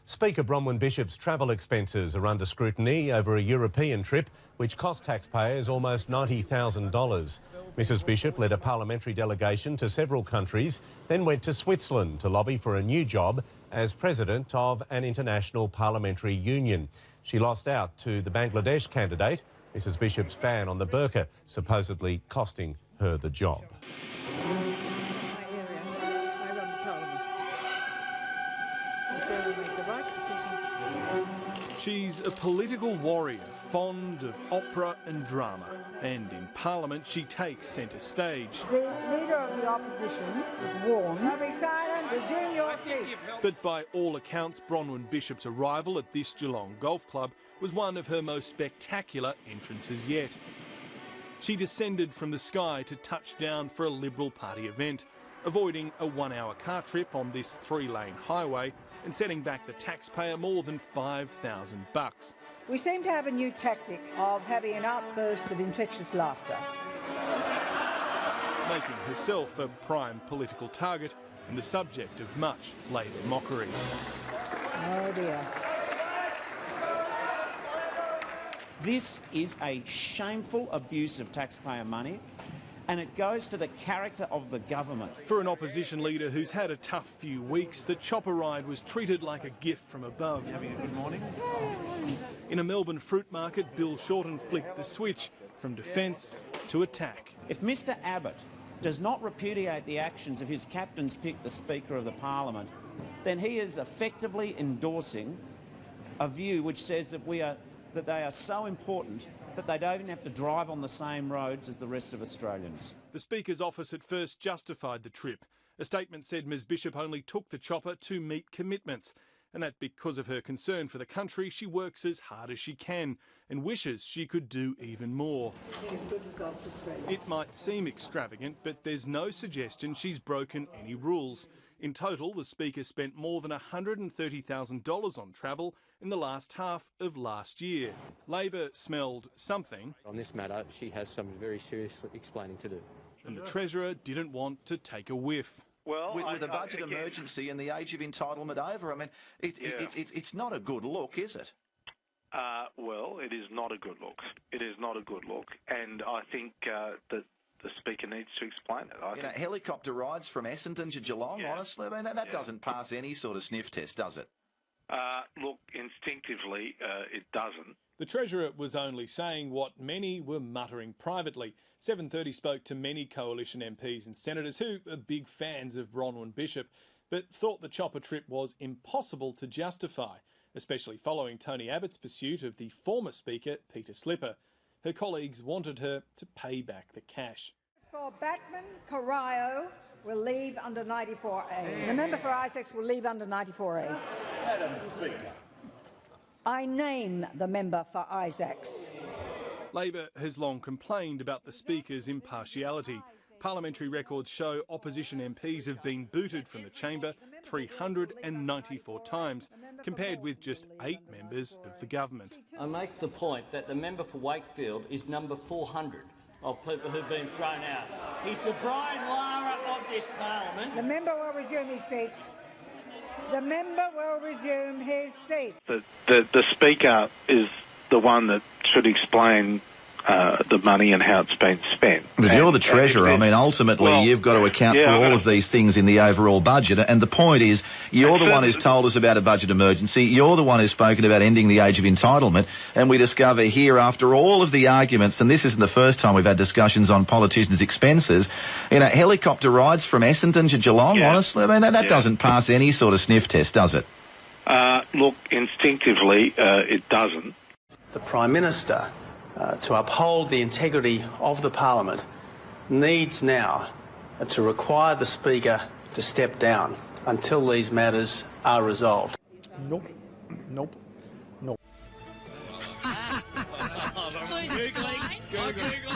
Speaker Bronwyn Bishop's travel expenses are under scrutiny over a European trip which cost taxpayers almost $90,000. Mrs Bishop led a parliamentary delegation to several countries, then went to Switzerland to lobby for a new job as president of an international parliamentary union. She lost out to the Bangladesh candidate. Mrs Bishop's ban on the burqa supposedly costing her the job. She's a political warrior, fond of opera and drama, and in Parliament she takes centre stage. The Leader of the Opposition is warned. Now be silent, resume your seat. But by all accounts, Bronwyn Bishop's arrival at this Geelong golf club was one of her most spectacular entrances yet. She descended from the sky to touch down for a Liberal Party event, avoiding a 1-hour car trip on this 3-lane highway and setting back the taxpayer more than $5,000. We seem to have a new tactic of having an outburst of infectious laughter. Making herself a prime political target and the subject of much Labor mockery. Oh dear. This is a shameful abuse of taxpayer money, and it goes to the character of the government. For an opposition leader who's had a tough few weeks, the chopper ride was treated like a gift from above. Having a good morning. In a Melbourne fruit market, Bill Shorten flicked the switch from defence to attack. If Mr Abbott does not repudiate the actions of his captain's pick, the Speaker of the Parliament, then he is effectively endorsing a view which says that they are so important that they don't even have to drive on the same roads as the rest of Australians. The Speaker's office at first justified the trip. A statement said Ms Bishop only took the chopper to meet commitments, and that because of her concern for the country, she works as hard as she can and wishes she could do even more. It might seem extravagant, but there's no suggestion she's broken any rules. In total, the Speaker spent more than $130,000 on travel in the last half of last year. Labor smelled something. On this matter, she has some very serious explaining to do. And the Treasurer didn't want to take a whiff. Well, with a budget emergency and the age of entitlement over, I mean, it's not a good look, is it? Well, it is not a good look. It is not a good look, and I think that the Speaker needs to explain it. Helicopter rides from Essendon to Geelong, honestly, I mean, that doesn't pass any sort of sniff test, does it? Look, instinctively, it doesn't. The Treasurer was only saying what many were muttering privately. 7:30 spoke to many Coalition MPs and senators who are big fans of Bronwyn Bishop, but thought the chopper trip was impossible to justify, especially following Tony Abbott's pursuit of the former Speaker, Peter Slipper. Her colleagues wanted her to pay back the cash. For Batman, Corio will leave under 94A. The member for Isaacs will leave under 94A. Madam Speaker. I name the member for Isaacs. Labor has long complained about the Speaker's impartiality. Parliamentary records show opposition MPs have been booted from the chamber 394 times, compared with just 8 members of the government. I make the point that the member for Wakefield is number 400 of people who've been thrown out. He's the Brian Lara of this parliament. The member will resume his seat. The member will resume his seat. The Speaker is the one that should explain the money and how it's been spent. But you're the Treasurer. I mean, ultimately, you've got to account for all of these things in the overall budget. And the point is, you're the one who's told us about a budget emergency. You're the one who's spoken about ending the age of entitlement. And we discover here, after all of the arguments, and this isn't the first time we've had discussions on politicians' expenses, helicopter rides from Essendon to Geelong, honestly, I mean, that doesn't pass any sort of sniff test, does it? Look, instinctively, it doesn't. The Prime Minister, to uphold the integrity of the Parliament, needs now to require the Speaker to step down until these matters are resolved. Nope. Googling.